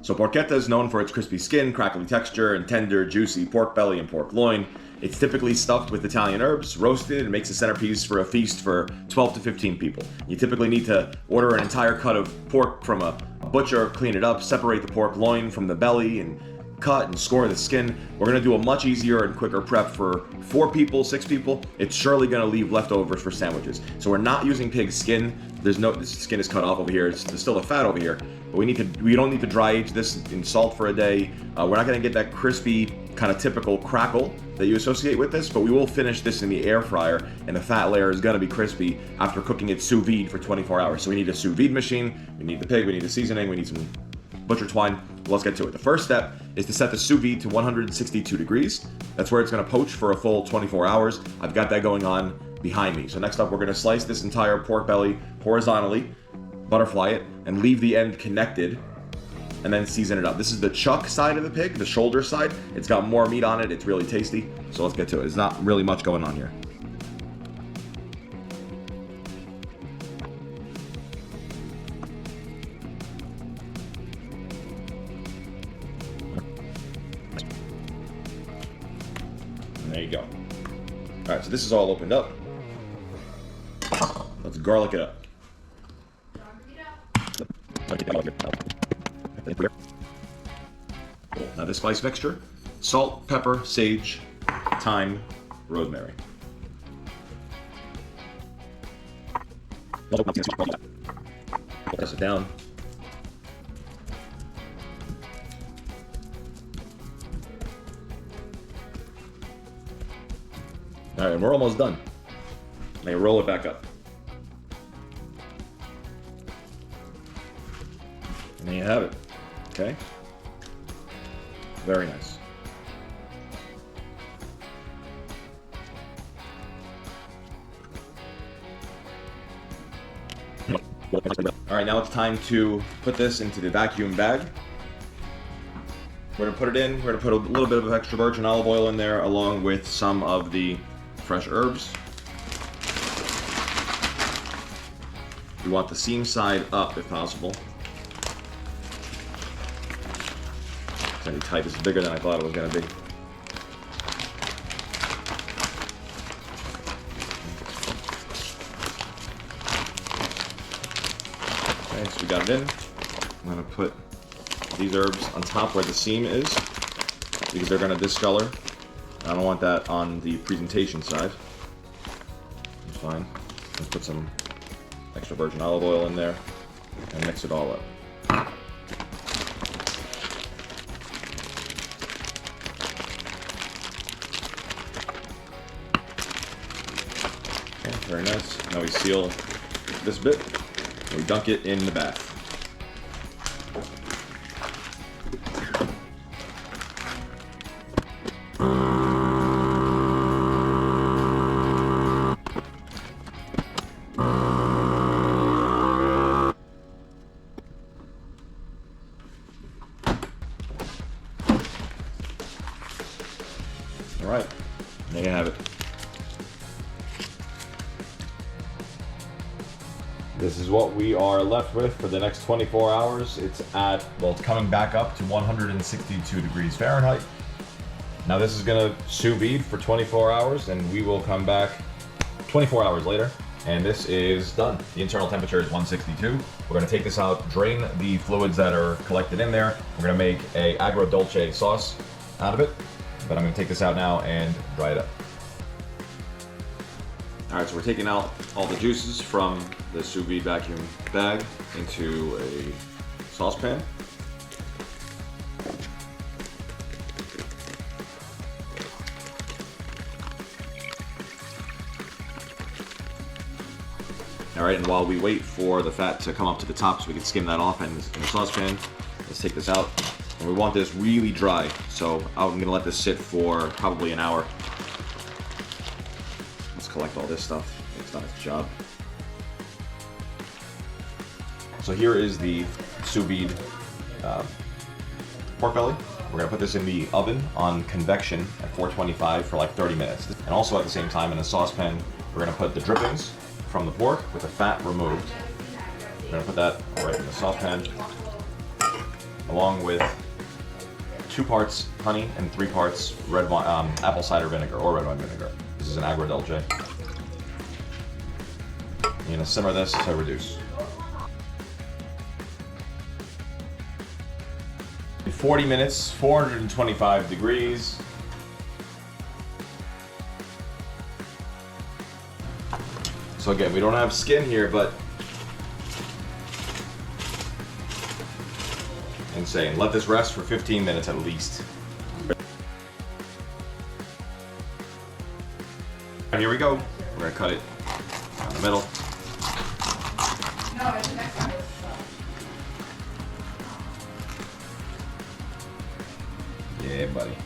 So porchetta is known for its crispy skin, crackly texture, and tender, juicy pork belly and pork loin. It's typically stuffed with Italian herbs, roasted, and makes a centerpiece for a feast for 12 to 15 people. You typically need to order an entire cut of pork from a butcher, clean it up, separate the pork loin from the belly, and cut and score the skin. We're gonna do a much easier and quicker prep for 4 people, 6 people. It's surely gonna leave leftovers for sandwiches. So we're not using pig skin. This skin is cut off over here. There's still the fat over here, but we don't need to dry age this in salt for a day. We're not gonna get that crispy, kind of typical crackle that you associate with this, but we will finish this in the air fryer, and the fat layer is gonna be crispy after cooking it sous vide for 24 hours. So we need a sous vide machine, we need the pig, we need the seasoning, we need some butcher twine. Let's get to it. The first step is to set the sous vide to 162 degrees. That's where it's gonna poach for a full 24 hours. I've got that going on behind me. So next up, we're gonna slice this entire pork belly horizontally, butterfly it, and leave the end connected, and then season it up. This is the chuck side of the pig, the shoulder side. It's got more meat on it, it's really tasty. So let's get to it. There's not really much going on here. There you go. All right, so this is all opened up. Let's garlic it up. Now this spice mixture: salt, pepper, sage, thyme, rosemary. Press it down. All right, we're almost done. Now roll it back up. And there you have it. Okay? Very nice. All right, now it's time to put this into the vacuum bag. We're gonna put it in. We're gonna put a little bit of extra virgin olive oil in there, along with some of the fresh herbs. We want the seam side up if possible. It's gonna be tight. It's bigger than I thought it was gonna be. Okay, so we got it in. I'm gonna put these herbs on top where the seam is, because they're gonna discolor. I don't want that on the presentation side. It's fine. Let's put some extra virgin olive oil in there and mix it all up. Okay, very nice. Now we seal this bit and we dunk it in the bath. All right, there you have it. This is what we are left with for the next 24 hours. It's coming back up to 162 degrees Fahrenheit. Now this is gonna sous vide for 24 hours, and we will come back 24 hours later, and this is done. The internal temperature is 162. We're gonna take this out, drain the fluids that are collected in there. We're gonna make a agrodolce sauce out of it. But I'm gonna take this out now and dry it up. All right, so we're taking out all the juices from the sous vide vacuum bag into a saucepan. All right, and while we wait for the fat to come up to the top so we can skim that off in the saucepan, let's take this out. And we want this really dry, so I'm gonna let this sit for probably an hour. Let's collect all this stuff. It's done its job. So here is the sous vide pork belly. We're gonna put this in the oven on convection at 425 for like 30 minutes. And also at the same time in a saucepan, we're gonna put the drippings from the pork with the fat removed. We're gonna put that right in the saucepan, along with 2 parts honey and 3 parts red wine, apple cider vinegar or red wine vinegar. This is an agrodolce. You're gonna simmer this to reduce. 40 minutes, 425 degrees. So again, we don't have skin here, but insane. Let this rest for 15 minutes at least. And here we go. We're gonna cut it down the middle. No, it's the next one. Yeah, buddy.